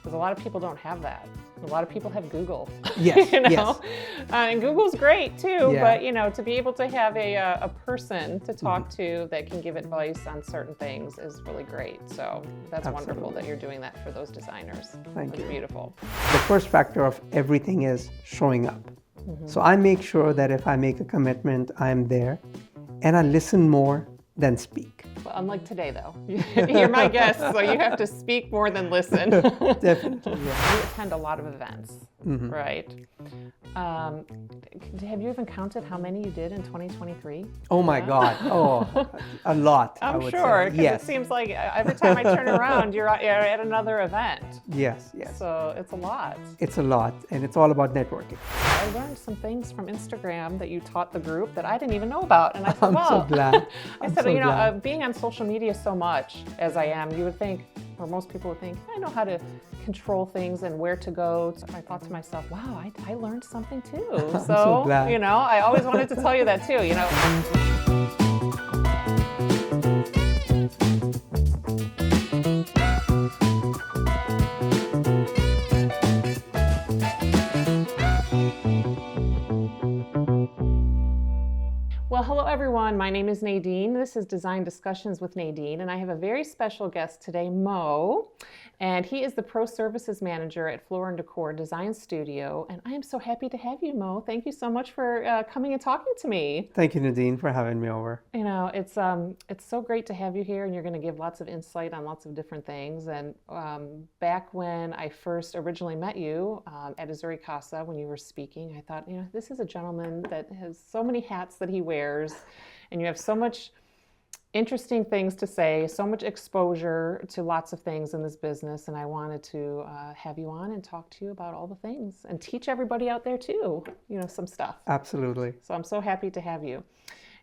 because a lot of people don't have that. A lot of people have Google. Yes, Yes. And Google's great too, Yeah. but to be able to have a person to talk to that can give advice on certain things is really great. So that's wonderful that you're doing that for those designers. Thank you. It's beautiful. The first factor of everything is showing up. So I make sure that if I make a commitment, I'm there, and I listen more than speak. Well, unlike today though, you're my guest, so you have to speak more than listen. Definitely, yeah. You attend a lot of events, right? Have you even counted how many you did in 2023? Oh my God, a lot, I I'm would sure, say. because Yes, it seems like every time I turn around, you're at another event. yes. So it's a lot. It's a lot, and it's all about networking. I learned some things from Instagram that you taught the group that I didn't even know about. And I said, I'm so glad. I said, being on social media so much as I am, you would think, or most people would think, I know how to control things and where to go. So I thought to myself, wow, I learned something too. So glad. I always wanted to tell you that too, Well, hello everyone. My name is Nadine. This is Design Discussions with Nadine, and I have a very special guest today, Mo, and he is the Pro Services Manager at Floor & Decor Design Studio, and I am so happy to have you, Mo. Thank you so much for coming and talking to me. Thank you, Nadine, for having me over. It's so great to have you here, and you're going to give lots of insight on lots of different things. And back when I first originally met you at Azuri Casa, when you were speaking, I thought, this is a gentleman that has so many hats that he wears, and you have so much interesting things to say, so much exposure to lots of things in this business, and I wanted to have you on and talk to you about all the things and teach everybody out there too, some stuff. Absolutely. So I'm so happy to have you.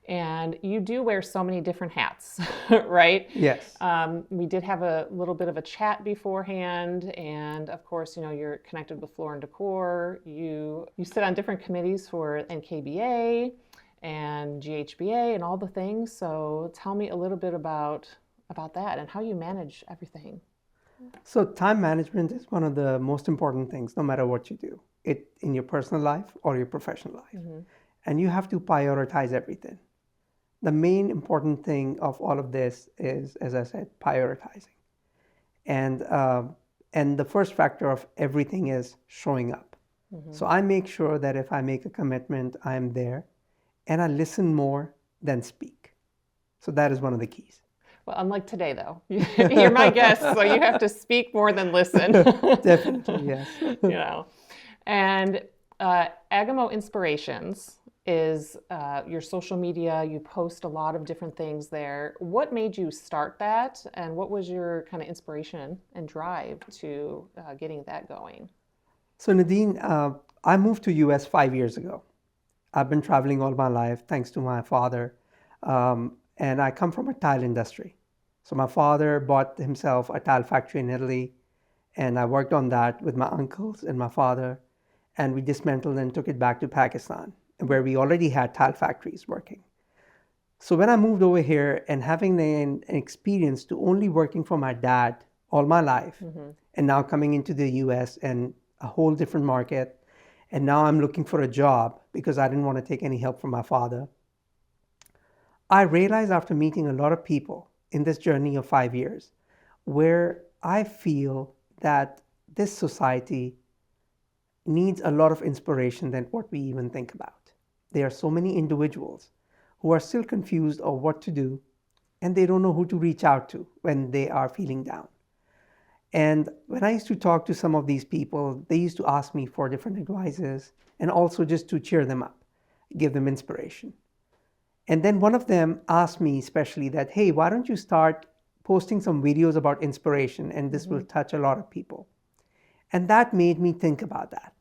And you do wear so many different hats, right? Yes. We did have a little bit of a chat beforehand, and of course, you're connected with Floor & Decor. You sit on different committees for NKBA and GHBA and all the things. So tell me a little bit about that and how you manage everything. So time management is one of the most important things, no matter what you do, in your personal life or your professional life. And you have to prioritize everything. The main important thing of all of this is, as I said, prioritizing. And the first factor of everything is showing up. So I make sure that if I make a commitment, I'm there, and I listen more than speak. So that is one of the keys. Well, unlike today, though, you're my guest, so you have to speak more than listen. Definitely, yes. And Agha Inspirations is your social media. You post a lot of different things there. What made you start that, and what was your kind of inspiration and drive to getting that going? So Nadine, I moved to US 5 years ago. I've been traveling all my life thanks to my father, and I come from a tile industry. So my father bought himself a tile factory in Italy, and I worked on that with my uncles and my father, and we dismantled and took it back to Pakistan, where we already had tile factories working. So when I moved over here and having an experience to only working for my dad all my life, and now coming into the US and a whole different market, and now I'm looking for a job because I didn't want to take any help from my father, I realized after meeting a lot of people in this journey of 5 years, where I feel that this society needs a lot of inspiration than what we even think about. There are so many individuals who are still confused of what to do, and they don't know who to reach out to when they are feeling down. And when I used to talk to some of these people, they used to ask me for different advices and also just to cheer them up, give them inspiration. And then one of them asked me especially that, hey, why don't you start posting some videos about inspiration, and this will touch a lot of people. And that made me think about that.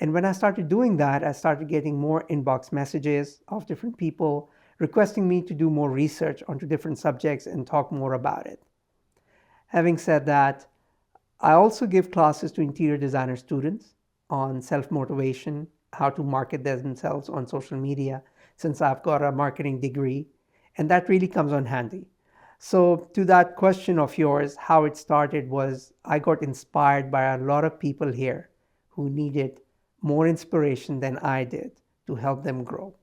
And when I started doing that, I started getting more inbox messages of different people requesting me to do more research onto different subjects and talk more about it. Having said that, I also give classes to interior designer students on self-motivation, how to market themselves on social media, since I've got a marketing degree, and that really comes on handy. So to that question of yours, how it started was I got inspired by a lot of people here who needed more inspiration than I did to help them grow.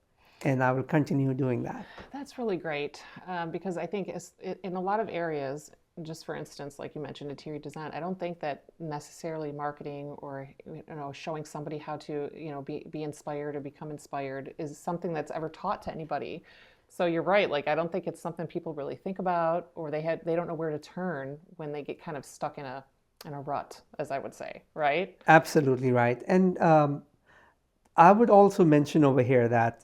And I will continue doing that. That's really great because I think in a lot of areas, just for instance, like you mentioned, interior design, I don't think that necessarily marketing or showing somebody how to be inspired or become inspired is something that's ever taught to anybody. So you're right. Like I don't think it's something people really think about, or they don't know where to turn when they get kind of stuck in a rut, as I would say, right? Absolutely right. And I would also mention over here that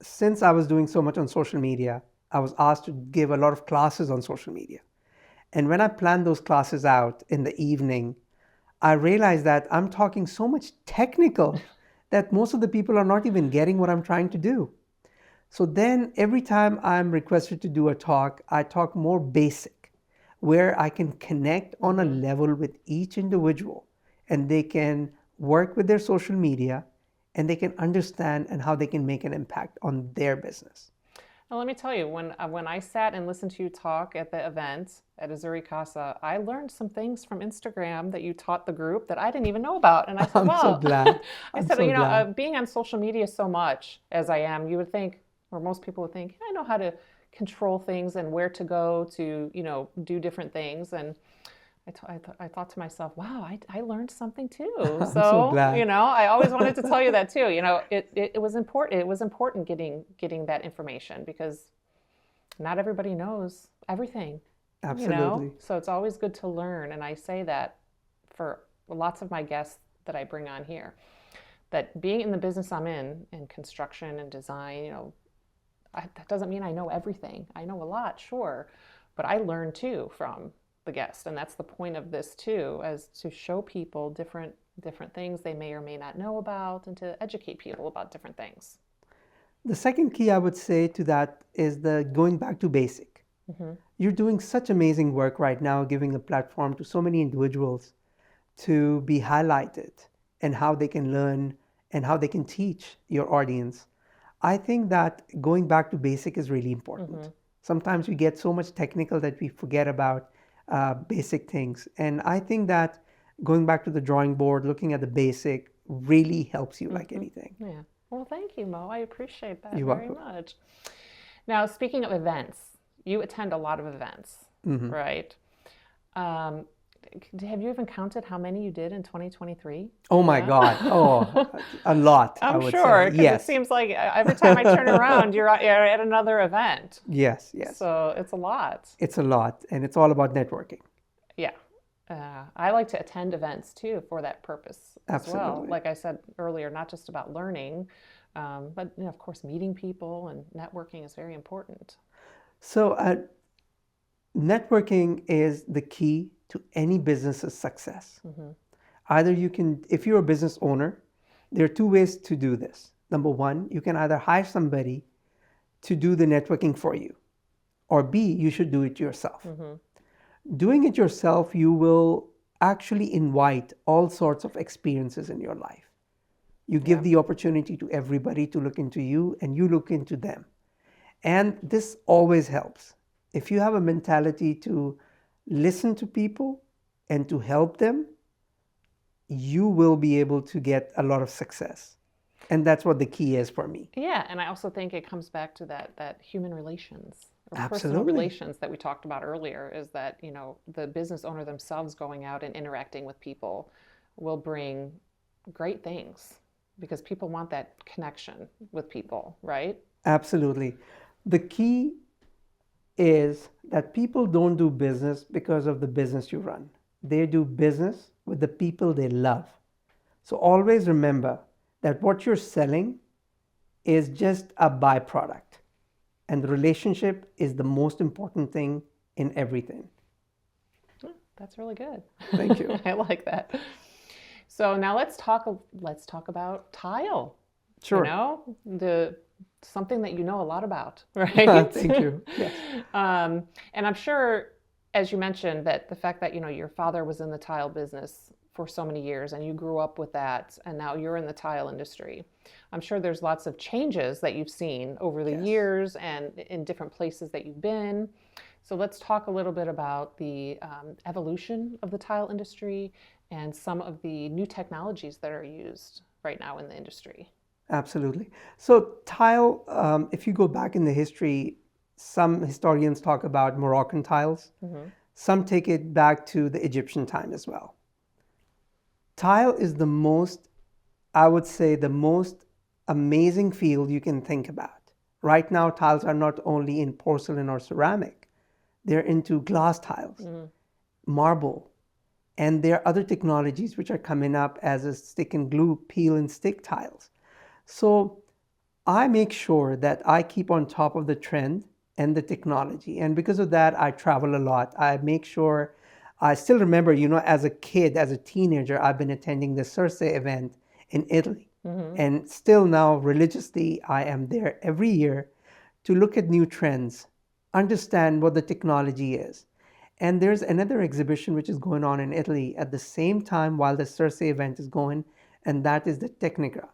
since I was doing so much on social media, I was asked to give a lot of classes on social media. And when I planned those classes out in the evening, I realized that I'm talking so much technical that most of the people are not even getting what I'm trying to do. So then every time I'm requested to do a talk, I talk more basic, where I can connect on a level with each individual and they can work with their social media and they can understand and how they can make an impact on their business. Now, let me tell you, when I sat and listened to you talk at the event at Azuri Casa, I learned some things from Instagram that you taught the group that I didn't even know about. And I said, I'm so wow, glad. I I'm said, so glad. being on social media so much as I am, you would think, or most people would think, I know how to control things and where to go to, do different things. And I thought to myself, wow, I learned something too. I'm so So, glad. I always wanted to tell you that too. It was important. It was important getting that information because not everybody knows everything. Absolutely. So it's always good to learn. And I say that for lots of my guests that I bring on here, that being in the business I'm in construction and design, that doesn't mean I know everything. I know a lot, sure, but I learn too from the guest. And that's the point of this too, as to show people different things they may or may not know about and to educate people about different things. The second key I would say to that is the going back to basic. You're doing such amazing work right now, giving a platform to so many individuals to be highlighted and how they can learn and how they can teach your audience. I think that going back to basic is really important. Sometimes we get so much technical that we forget about basic things. And I think that going back to the drawing board, looking at the basic really helps you like anything. Yeah. Well, thank you, Mo. I appreciate that You're very welcome. much. Now, speaking of events, you attend a lot of events, right? Have you even counted how many you did in 2023? Oh my God. Oh, a lot, I I'm would sure, say. because it Yes. seems like every time I turn around, you're at another event. Yes, yes. So it's a lot. It's a lot, and it's all about networking. Yeah. I like to attend events too for that purpose as well. Absolutely. Like I said earlier, not just about learning, but of course, meeting people and networking is very important. So, networking is the key to any business's success. Either you can, if you're a business owner, there are two ways to do this. Number one, you can either hire somebody to do the networking for you, or B, you should do it yourself. Doing it yourself, you will actually invite all sorts of experiences in your life. You give the opportunity to everybody to look into you, and you look into them. And this always helps. If you have a mentality to listen to people and to help them, you will be able to get a lot of success. And that's what the key is for me. Yeah, and I also think it comes back to that human relations or personal Absolutely. relations that we talked about earlier, is that, the business owner themselves going out and interacting with people will bring great things because people want that connection with people, right? Absolutely. The key is that people don't do business because of the business you run. They do business with the people they love. So always remember that what you're selling is just a byproduct. And the relationship is the most important thing in everything. That's really good. Thank you. I like that. So now let's talk about tile. Sure. Something that you know a lot about, right? Thank you. Yes. And I'm sure, as you mentioned, that the fact that your father was in the tile business for so many years and you grew up with that, and now you're in the tile industry. I'm sure there's lots of changes that you've seen over the Yes. years and in different places that you've been. So let's talk a little bit about the evolution of the tile industry and some of the new technologies that are used right now in the industry. Absolutely. So tile, if you go back in the history, some historians talk about Moroccan tiles. Some take it back to the Egyptian time as well. Tile is the most, I would say, the most amazing field you can think about. Right now, tiles are not only in porcelain or ceramic, they're into glass tiles, marble, and there are other technologies which are coming up as a stick and glue, peel and stick tiles. So I make sure that I keep on top of the trend and the technology. And because of that, I travel a lot. I make sure, I still remember, as a kid, as a teenager, I've been attending the Circe event in Italy. And still now, religiously, I am there every year to look at new trends, understand what the technology is. And there's another exhibition which is going on in Italy at the same time while the Circe event is going, and that is the Technica.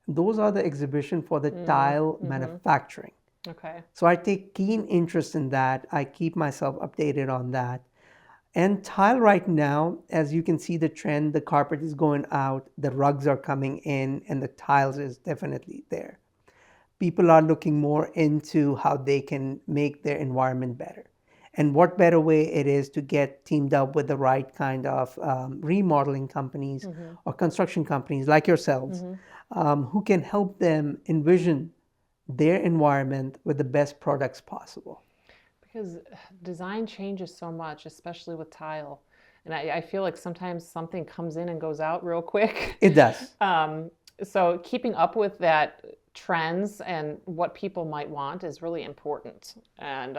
Those are the exhibition for the tile manufacturing. Okay. So I take keen interest in that. I keep myself updated on that. And tile right now, as you can see the trend, the carpet is going out, the rugs are coming in, and the tiles is definitely there. People are looking more into how they can make their environment better. And what better way it is to get teamed up with the right kind of remodeling companies or construction companies like yourselves who can help them envision their environment with the best products possible. Because design changes so much, especially with tile. And I feel like sometimes something comes in and goes out real quick. It does. So keeping up with that trends and what people might want is really important. And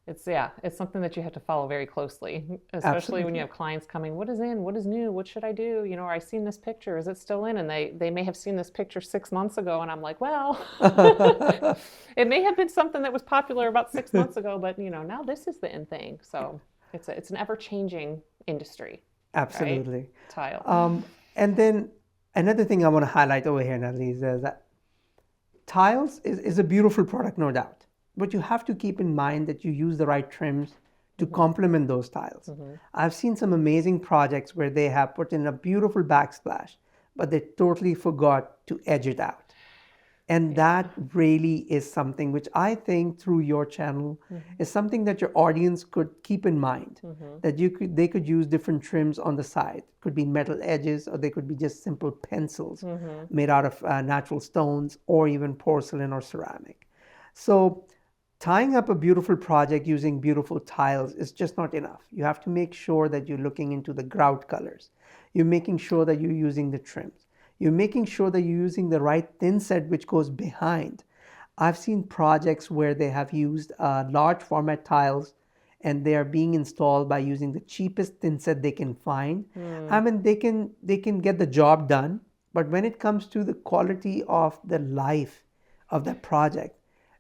it's something that you have to follow very closely, especially when you have clients coming, what is in, what is new, what should I do? Or I've seen this picture, is it still in? And they may have seen this picture 6 months ago, and I'm like, well, it may have been something that was popular about 6 months ago, but now this is the in thing. So it's an ever-changing industry. Absolutely. Right? Tile. And then another thing I want to highlight over here, Nadine, is that tiles is a beautiful product, no doubt. But you have to keep in mind that you use the right trims to complement those tiles. I've seen some amazing projects where they have put in a beautiful backsplash, but they totally forgot to edge it out. And that really is something which I think through your channel is something that your audience could keep in mind, that they could use different trims on the side. Could be metal edges, or they could be just simple pencils made out of natural stones, or even porcelain or ceramic. So tying up a beautiful project using beautiful tiles is just not enough. You have to make sure that you're looking into the grout colors. You're making sure that you're using the trims. You're making sure that you're using the right thin set which goes behind. I've seen projects where they have used large format tiles and they are being installed by using the cheapest thin set they can find. I mean, they can get the job done, but when it comes to the quality of the life of that project,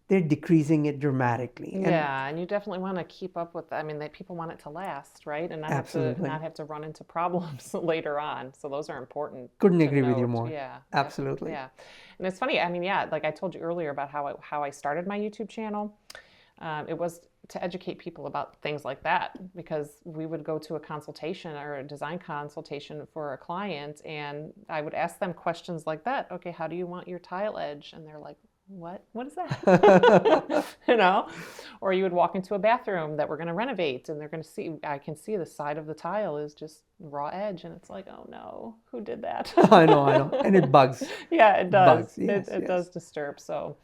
they're decreasing it dramatically. And you definitely want to keep up with, people want it to last, right? And not have to run into problems later on. So those are important. Couldn't agree with you more. Yeah. Absolutely. Yeah. And it's funny, like I told you earlier about how I started my YouTube channel. It was to educate people about things like that, because we would go to a consultation or a design consultation for a client, and I would ask them questions like that. Okay, how do you want your tile edge? And they're like, what is that? Or you would walk into a bathroom that we're going to renovate, and I can see the side of the tile is just raw edge, and it's like, oh no, who did that? I know, and it bugs. Yeah, it does. Bugs. Yes, it does disturb. So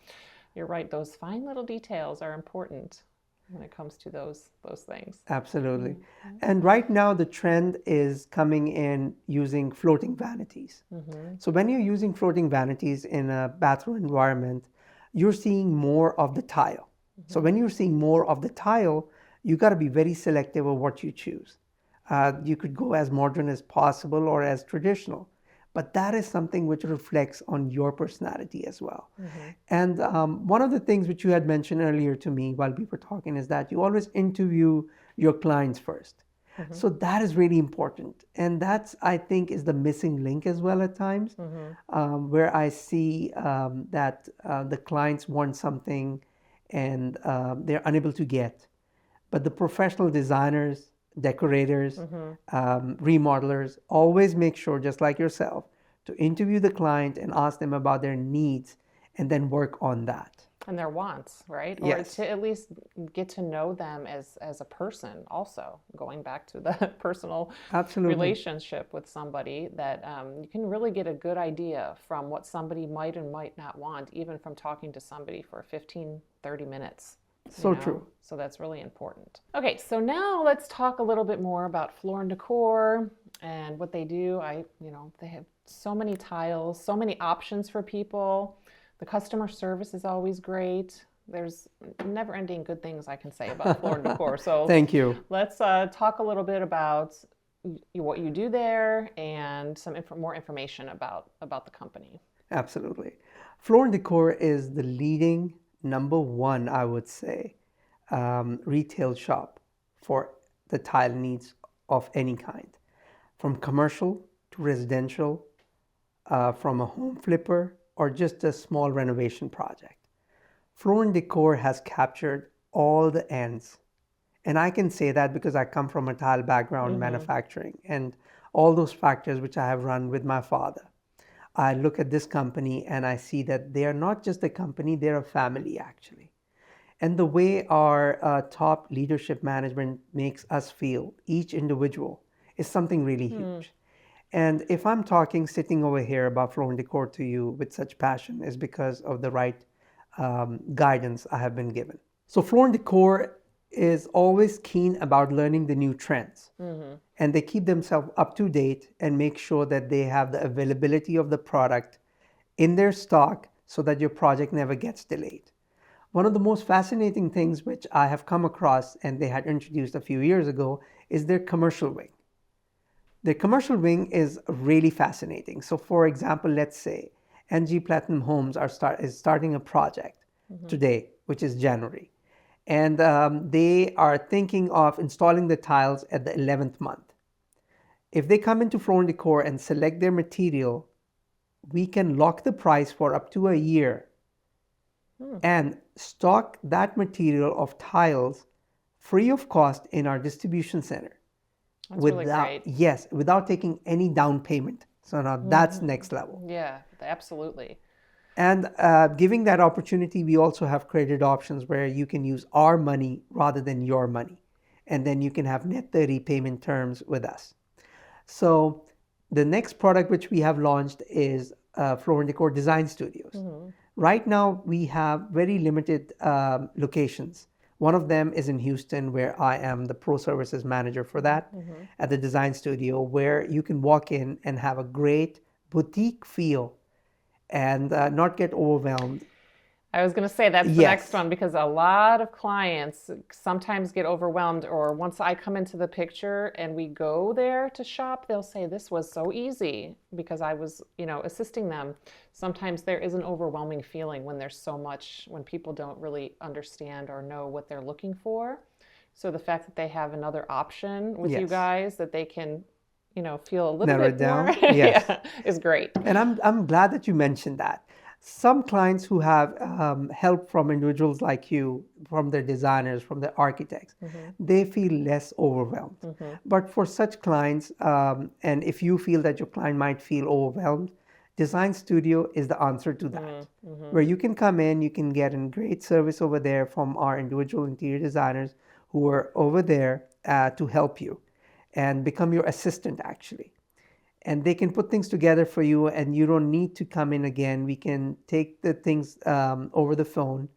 you're right, those fine little details are important when it comes to those things. Absolutely. And right now the trend is coming in using floating vanities. So when you're using floating vanities in a bathroom environment, you're seeing more of the tile. So when you're seeing more of the tile, you got to be very selective of what you choose. You could go as modern as possible or as traditional, but that is something which reflects on your personality as well. And one of the things which you had mentioned earlier to me while we were talking is that you always interview your clients first. So that is really important. And that's, I think, is the missing link as well at times, where I see that the clients want something and they're unable to get. But the professional designers, decorators, remodelers always make sure, just like yourself, to interview the client and ask them about their needs and then work on that. And their wants, right? Or Yes. to at least get to know them as a person also, going back to the personal Absolutely. relationship with somebody, that you can really get a good idea from what somebody might and might not want, even from talking to somebody for 15, 30 minutes. So true. So that's really important. Okay, so now let's talk a little bit more about Floor and Decor and what they do. They have so many tiles, so many options for people. The customer service is always great. There's never-ending good things I can say about Floor and Decor. So Thank you. let's talk a little bit about what you do there and some more information about the company. Absolutely. Floor and Decor is the leading number one, I would say, retail shop for the tile needs of any kind, from commercial to residential, from a home flipper or just a small renovation project. Floor and Decor has captured all the ends. And I can say that because I come from a tile background, manufacturing, and all those factors which I have run with my father. I look at this company and I see that they are not just a company, they're a family actually. And the way our top leadership management makes us feel, each individual, is something really huge. And if I'm talking, sitting over here about Floor and Decor to you with such passion, is because of the right guidance I have been given. So Floor and Decor is always keen about learning the new trends. And they keep themselves up to date and make sure that they have the availability of the product in their stock so that your project never gets delayed. One of the most fascinating things which I have come across, and they had introduced a few years ago, is their commercial wing. Their commercial wing is really fascinating. So for example, let's say NG Platinum Homes is starting a project today, which is January. And they are thinking of installing the tiles at the 11th month. If they come into Floor and Decor and select their material, we can lock the price for up to a year and stock that material of tiles free of cost in our distribution center. That's really great. Yes, without taking any down payment. So now that's next level. Yeah, absolutely. And giving that opportunity, we also have created options where you can use our money rather than your money. And then you can have net 30 payment terms with us. So the next product which we have launched is Floor and Decor Design Studios. Right now, we have very limited locations. One of them is in Houston, where I am the pro services manager for that at the design studio, where you can walk in and have a great boutique feel and not get overwhelmed. I was going to say that's the next one, because a lot of clients sometimes get overwhelmed, or once I come into the picture and we go there to shop, they'll say, this was so easy because I was, assisting them. Sometimes there is an overwhelming feeling when there's so much, when people don't really understand or know what they're looking for. So the fact that they have another option with you guys that they can, feel a little bit more is great. And I'm glad that you mentioned that. Some clients who have help from individuals like you, from their designers, from their architects, they feel less overwhelmed. But for such clients, and if you feel that your client might feel overwhelmed, Design Studio is the answer to that. Where you can come in, you can get a great service over there from our individual interior designers who are over there to help you and become your assistant actually. And they can put things together for you, and you don't need to come in again. We can take the things over the phone,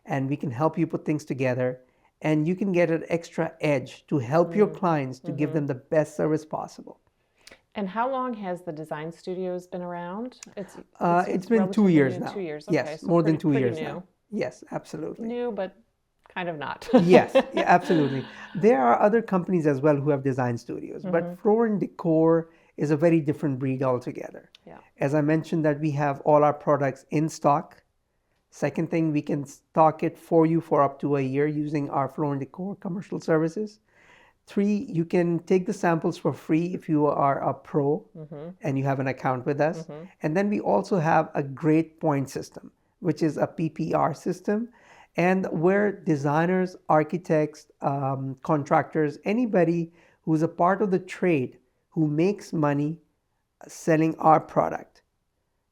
and we can help you put things together, and you can get an extra edge to help your clients to give them the best service possible. And how long has the Design Studios been around? It's been 2 years now. 2 years, okay. Yes, so more than 2 pretty years new. now. Yes, absolutely. New, but kind of not. Yes, yeah, absolutely. There are other companies as well who have design studios, but Floor and Decor is a very different breed altogether. Yeah. As I mentioned, that we have all our products in stock. Second thing, we can stock it for you for up to a year using our Floor and Decor commercial services. 3, you can take the samples for free if you are a pro and you have an account with us. And then we also have a great point system, which is a PPR system. and where designers, architects, contractors, anybody who's a part of the trade who makes money selling our product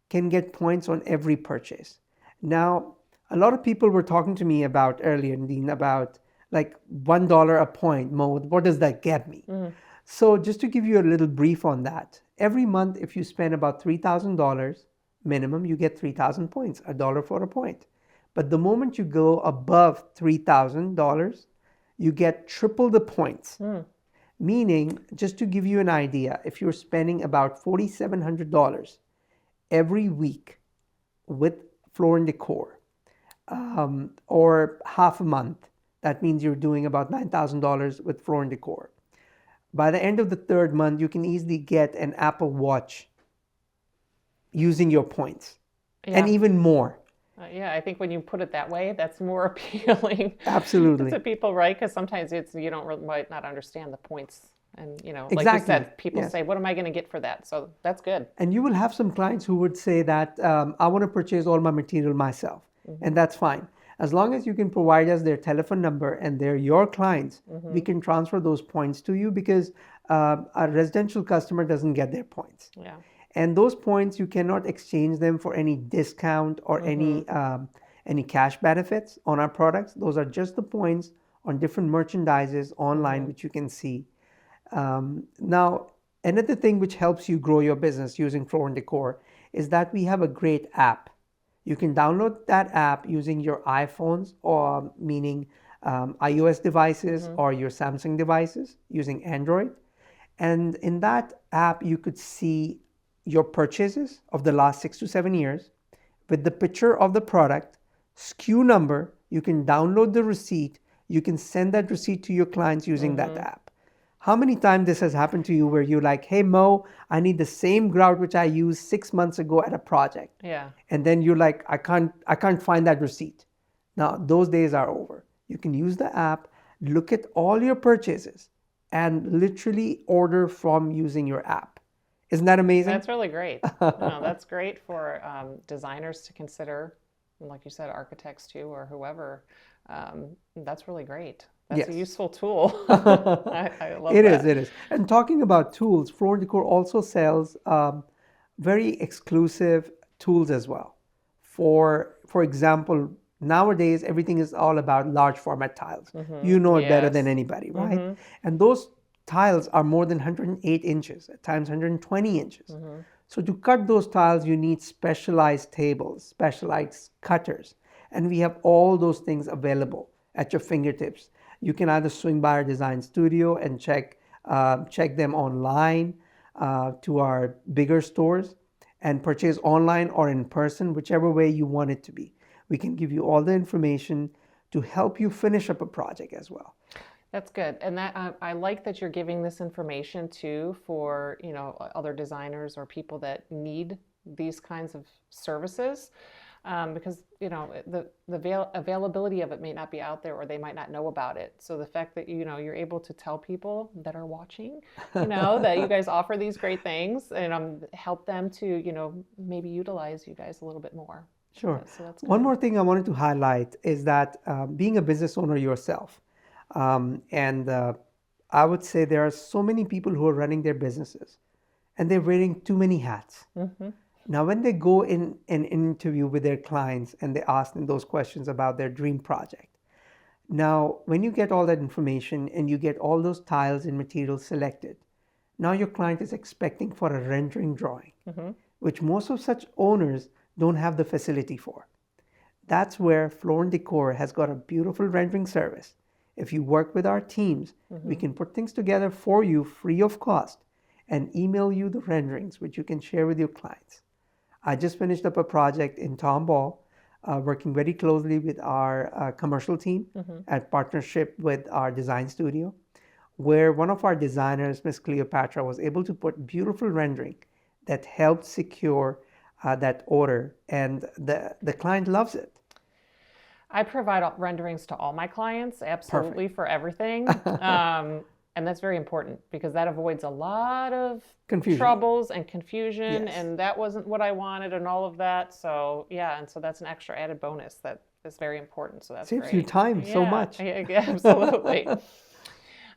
can get points on every purchase. Now, a lot of people were talking to me about earlier, Nadine, about like $1 a point. Mo, what does that get me? So just to give you a little brief on that, every month if you spend about $3,000 minimum, you get 3,000 points, a dollar for a point. But the moment you go above $3,000, you get triple the points. Meaning, just to give you an idea, if you're spending about $4,700 every week with Floor and Decor, or half a month, that means you're doing about $9,000 with Floor and Decor. By the end of the third month, you can easily get an Apple Watch using your points, and even more. Yeah, I think when you put it that way, that's more appealing Absolutely. to people, right? Because sometimes you don't might not understand the points, and like you Exactly. said, people Yes. say, "What am I going to get for that?" So that's good. And you will have some clients who would say that I want to purchase all my material myself, and that's fine. As long as you can provide us their telephone number and they're your clients, we can transfer those points to you, because a residential customer doesn't get their points. Yeah. And those points, you cannot exchange them for any discount or any cash benefits on our products. Those are just the points on different merchandises online, which you can see. Now, another thing which helps you grow your business using Floor and Decor is that we have a great app. You can download that app using your iPhones, or meaning iOS devices, or your Samsung devices using Android. And in that app, you could see your purchases of the last 6 to 7 years with the picture of the product, SKU number. You can download the receipt. You can send that receipt to your clients using that app. How many times this has happened to you where you're like, hey, Mo, I need the same grout which I used 6 months ago at a project. Yeah. And then you're like, I can't find that receipt. Now, those days are over. You can use the app, look at all your purchases, and literally order from using your app. Isn't that amazing? That's really great. No, that's great for designers to consider, and like you said, architects too, or whoever. That's really great. That's a useful tool. I love It that. is. And talking about tools, Floor and Decor also sells very exclusive tools as well. For example, nowadays everything is all about large format tiles. You know it better than Yes. anybody, right? And those tiles are more than 108 inches, at times 120 inches. So to cut those tiles, you need specialized tables, specialized cutters. And we have all those things available at your fingertips. You can either swing by our design studio and check them online to our bigger stores, and purchase online or in person, whichever way you want it to be. We can give you all the information to help you finish up a project as well. That's good, and that I like that you're giving this information too for other designers or people that need these kinds of services, because the availability of it may not be out there, or they might not know about it. So the fact that you're able to tell people that are watching, that you guys offer these great things, and help them to maybe utilize you guys a little bit more. Sure. So that's One good. more thing I wanted to highlight is that being a business owner yourself, and I would say there are so many people who are running their businesses and they're wearing too many hats. Now, when they go in an interview with their clients and they ask them those questions about their dream project, now when you get all that information and you get all those tiles and materials selected, now your client is expecting for a rendering drawing, which most of such owners don't have the facility for. That's where Floor and Decor has got a beautiful rendering service. If you work with our teams, we can put things together for you free of cost and email you the renderings, which you can share with your clients. I just finished up a project in Tomball, working very closely with our commercial team at partnership with our design studio, where one of our designers, Miss Cleopatra, was able to put beautiful rendering that helped secure that order, and the client loves it. I provide renderings to all my clients, absolutely, for everything. And that's very important, because that avoids a lot of Confusion. troubles and confusion, Yes. and that wasn't what I wanted and all of that. So yeah, and so that's an extra added bonus that is very important. So that's Saves you great. time so much. Yeah, absolutely.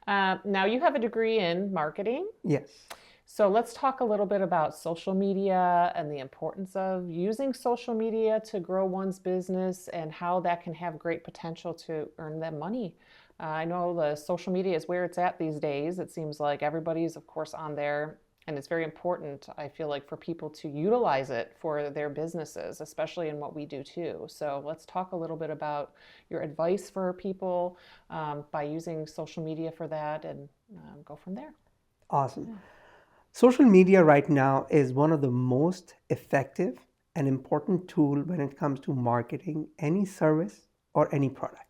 Now you have a degree in marketing. Yes. So let's talk a little bit about social media and the importance of using social media to grow one's business and how that can have great potential to earn them money. I know the social media is where it's at these days. It seems like everybody's, of course, on there, and it's very important, I feel like, for people to utilize it for their businesses, especially in what we do too. So let's talk a little bit about your advice for people by using social media for that, and go from there. Awesome. Social media right now is one of the most effective and important tool when it comes to marketing any service or any product.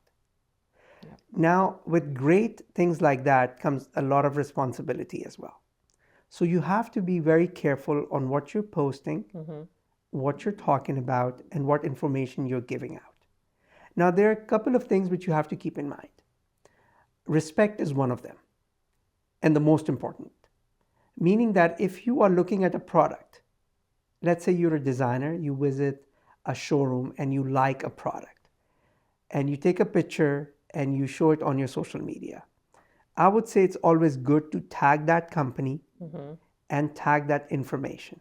Yep. Now, with great things like that comes a lot of responsibility as well. So you have to be very careful on what you're posting, what you're talking about, and what information you're giving out. Now, there are a couple of things which you have to keep in mind. Respect is one of them, and the most important. Meaning that if you are looking at a product, let's say you're a designer, you visit a showroom and you like a product, and you take a picture and you show it on your social media. I would say it's always good to tag that company and tag that information.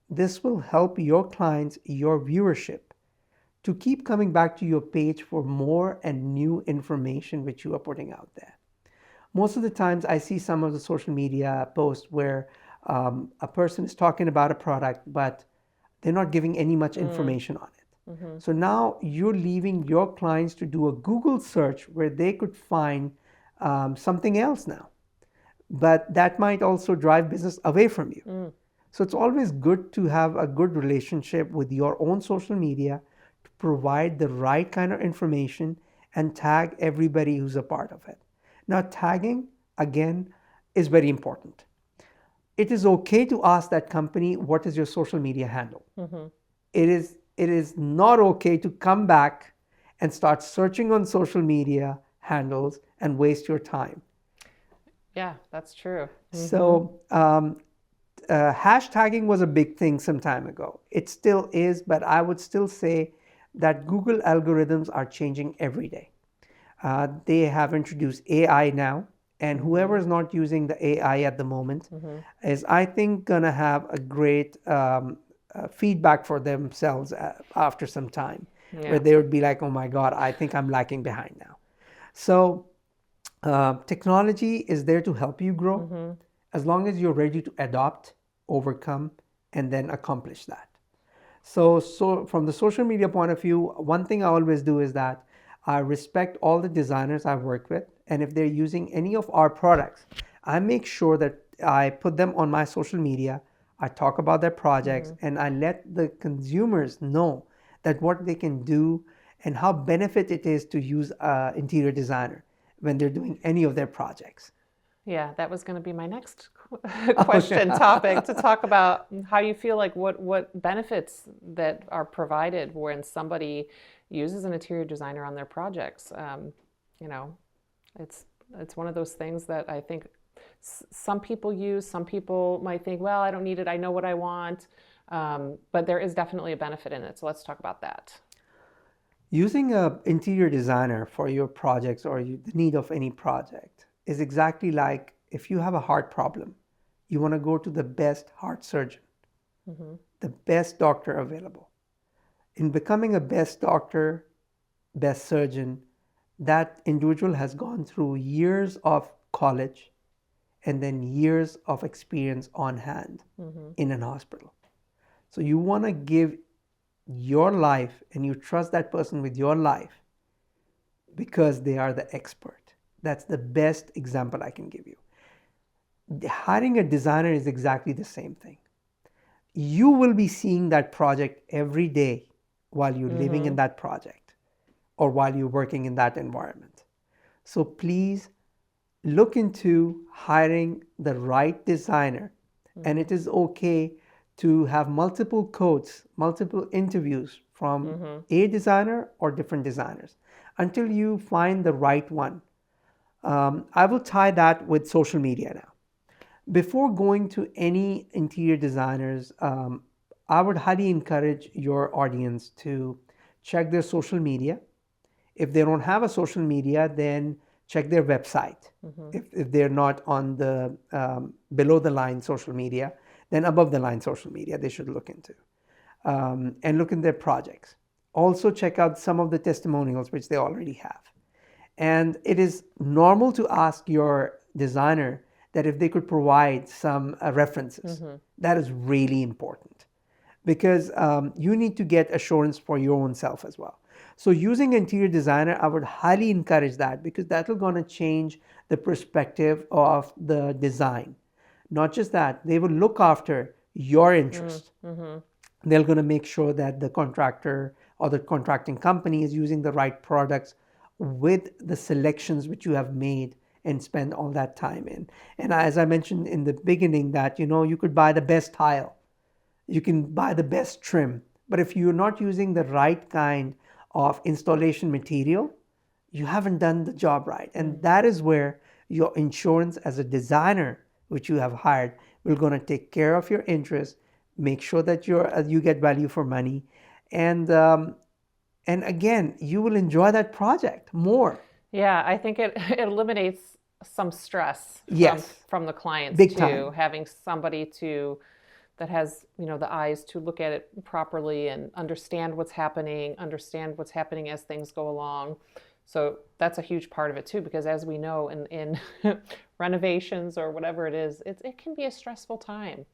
This will help your clients, your viewership, to keep coming back to your page for more and new information which you are putting out there. Most of the times I see some of the social media posts where a person is talking about a product, but they're not giving any much information on it. So now you're leaving your clients to do a Google search where they could find something else now. But that might also drive business away from you. So it's always good to have a good relationship with your own social media to provide the right kind of information and tag everybody who's a part of it. Now, tagging, again, is very important. It is okay to ask that company, what is your social media handle? It is not okay to come back and start searching on social media handles and waste your time. Yeah, that's true. So hashtagging was a big thing some time ago. It still is, but I would still say that Google algorithms are changing every day. They have introduced AI now, and whoever is not using the AI at the moment is, I think, gonna have a great feedback for themselves after some time, where they would be like, oh my God, I think I'm lacking behind now. So technology is there to help you grow as long as you're ready to adopt, overcome, and then accomplish that. So from the social media point of view, one thing I always do is that I respect all the designers I work with, and if they're using any of our products, I make sure that I put them on my social media, I talk about their projects, and I let the consumers know that what they can do and how benefit it is to use an interior designer when they're doing any of their projects. Yeah, that was going to be my next question topic, to talk about how you feel like what benefits that are provided when somebody uses an interior designer on their projects. You know, it's one of those things that I think some people use. Some people might think, well, I don't need it. I know what I want. But there is definitely a benefit in it. So let's talk about that. Using an interior designer for your projects or the need of any project is exactly like if you have a heart problem, you want to go to the best heart surgeon, the best doctor available. In becoming a best doctor, best surgeon, that individual has gone through years of college and then years of experience on hand in an hospital. So you want to give your life and you trust that person with your life because they are the expert. That's the best example I can give you. Hiring a designer is exactly the same thing. You will be seeing that project every day while you're living in that project or while you're working in that environment. So please look into hiring the right designer, and it is okay to have multiple quotes, multiple interviews from a designer or different designers until you find the right one. I will tie that with social media now. Before going to any interior designers, I would highly encourage your audience to check their social media. If they don't have a social media, then check their website. If they're not on the below the line social media, then above the line social media they should look into. And look in their projects. Also check out some of the testimonials which they already have. And it is normal to ask your designer that if they could provide some references. That is really important because you need to get assurance for your own self as well. So using interior designer, I would highly encourage that because that will going to change the perspective of the design. Not just that, they will look after your interest. They're going to make sure that the contractor or the contracting company is using the right products with the selections which you have made and spend all that time in. And as I mentioned in the beginning that, you could buy the best tile, you can buy the best trim, but if you're not using the right kind of installation material, you haven't done the job right. And that is where your insurance as a designer, which you have hired, will going to take care of your interest, make sure that you get value for money, and again, you will enjoy that project more. Yeah, I think it eliminates some stress from the clients Big too. time. Having somebody that has the eyes to look at it properly and understand what's happening as things go along. So that's a huge part of it too, because as we know in renovations or whatever it is, it can be a stressful time.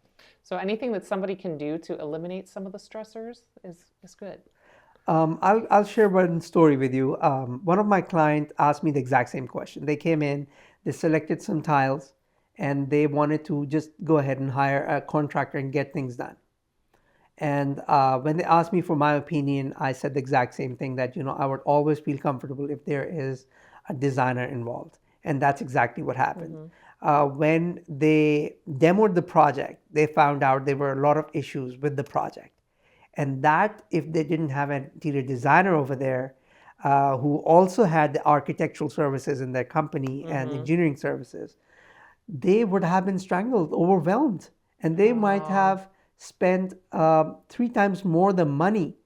So anything that somebody can do to eliminate some of the stressors is good. I'll share one story with you. One of my clients asked me the exact same question. They came in, they selected some tiles, and they wanted to just go ahead and hire a contractor and get things done. And when they asked me for my opinion, I said the exact same thing that, I would always feel comfortable if there is a designer involved. And that's exactly what happened. When they demoed the project, they found out there were a lot of issues with the project. And that if they didn't have an interior designer over there who also had the architectural services in their company and engineering services, they would have been strangled, overwhelmed, and they might have spent 3 times more the money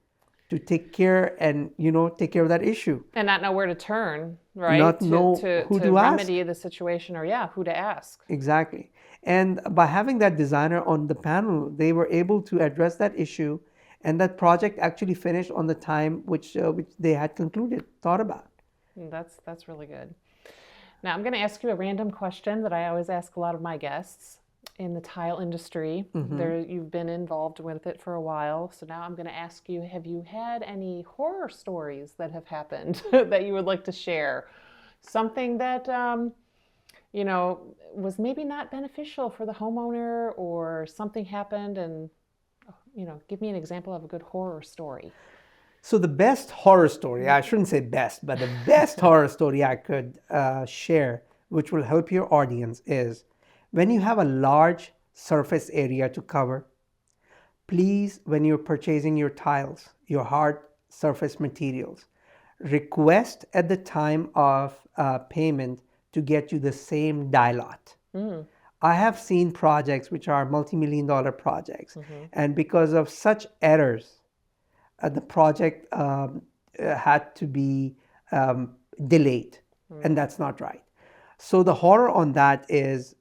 to take care of that issue. And not know where to turn, right? Not know who to ask. Remedy the situation, or who to ask. Exactly. And by having that designer on the panel, they were able to address that issue, and that project actually finished on the time which they had thought about. That's really good. Now I'm going to ask you a random question that I always ask a lot of my guests in the tile industry. You've been involved with it for a while, so now I'm going to ask you, have you had any horror stories that have happened that you would like to share? Something that was maybe not beneficial for the homeowner, or something happened and give me an example of a good horror story. So the best horror story, I shouldn't say best, but the best horror story I could share, which will help your audience, is when you have a large surface area to cover, please, when you're purchasing your tiles, your hard surface materials, request at the time of payment to get you the same die lot. I have seen projects which are multi-million-dollar projects, and because of such errors, the project had to be delayed, and that's not right. So the horror on that is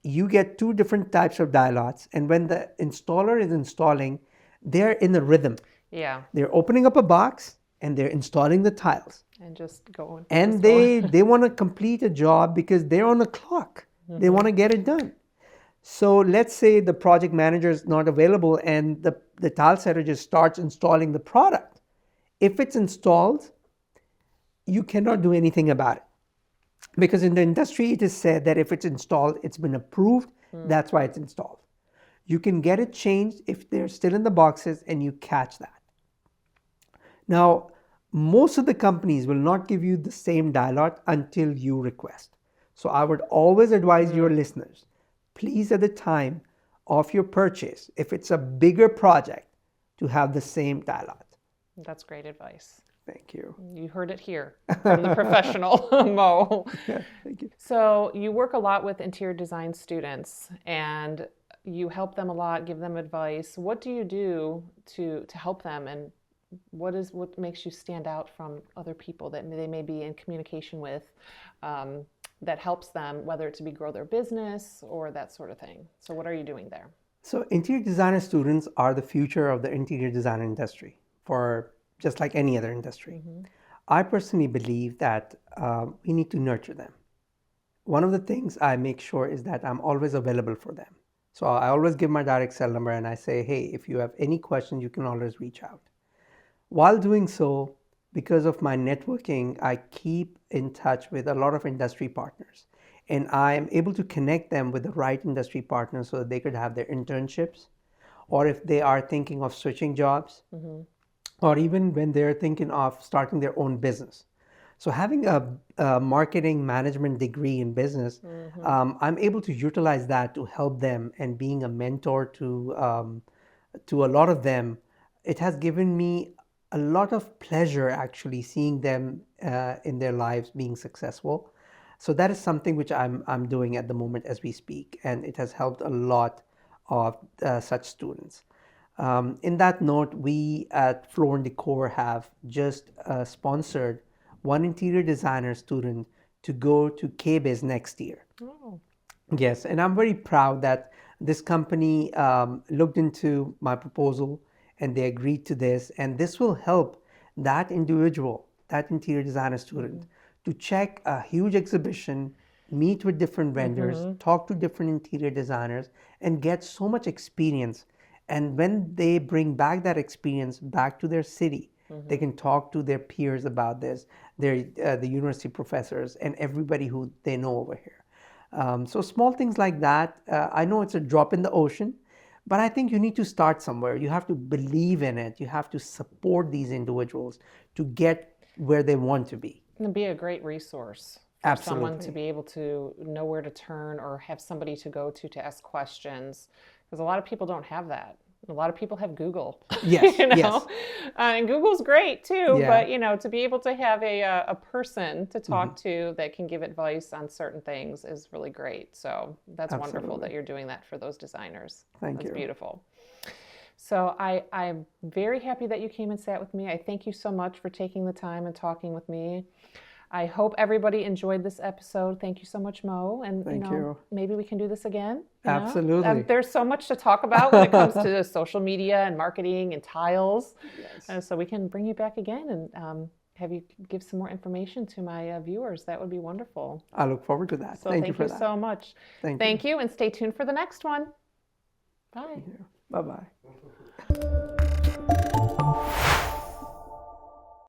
you get 2 different types of die lots, and when the installer is installing, they're in the rhythm. Yeah. They're opening up a box and they're installing the tiles. And just going. And they want to complete a job because they're on a clock. They want to get it done. So let's say the project manager is not available and the tile setter just starts installing the product. If it's installed, you cannot do anything about it. Because in the industry, it is said that if it's installed, it's been approved. That's why it's installed. You can get it changed if they're still in the boxes and you catch that. Now, most of the companies will not give you the same die lot until you request. So I would always advise your listeners, please at the time of your purchase, if it's a bigger project, to have the same die lot. That's great advice. Thank you. You heard it here from the professional, Mo. Yeah, thank you. So you work a lot with interior design students and you help them a lot, give them advice. What do you do to help them and what makes you stand out from other people that they may be in communication with, that helps them, whether it to be grow their business or that sort of thing? So what are you doing there? So interior designer students are the future of the interior design industry, for just like any other industry. I personally believe that we need to nurture them. One of the things I make sure is that I'm always available for them. So I always give my direct cell number and I say, hey, if you have any questions, you can always reach out. While doing so, because of my networking, I keep in touch with a lot of industry partners. And I am able to connect them with the right industry partners so that they could have their internships, or if they are thinking of switching jobs, or even when they're thinking of starting their own business. So having a marketing management degree in business, I'm able to utilize that to help them, and being a mentor to a lot of them, it has given me a lot of pleasure actually seeing them in their lives being successful. So that is something which I'm doing at the moment as we speak, and it has helped a lot of such students. In that note, we at Floor and Decor have just sponsored one interior designer student to go to KBIS next year. Oh, Yes, and I'm very proud that this company looked into my proposal and they agreed to this. And this will help that individual, that interior designer student, to check a huge exhibition, meet with different vendors, talk to different interior designers, and get so much experience. And when they bring back that experience back to their city, they can talk to their peers about this, the university professors, and everybody who they know over here. So small things like that, I know it's a drop in the ocean, but I think you need to start somewhere. You have to believe in it. You have to support these individuals to get where they want to be. and be a great resource for someone to Absolutely. be able to know where to turn or have somebody to go to ask questions, because a lot of people don't have that. A lot of people have Google, Yes, you know, yes. And Google's great too. Yeah. But to be able to have a person to talk to that can give advice on certain things is really great. So that's wonderful Absolutely. that you're doing that for those designers. Thank That's you. beautiful. So I'm very happy that you came and sat with me. I thank you so much for taking the time and talking with me. I hope everybody enjoyed this episode. Thank you so much, Mo. And Thank you. maybe we can do this again. Absolutely. There's so much to talk about when it comes to social media and marketing and tiles. Yes. So we can bring you back again and have you give some more information to my viewers. That would be wonderful. I look forward to that. So Thank you for that. so much. Thank Thank you, and stay tuned for the next one. Bye. you. Bye-bye.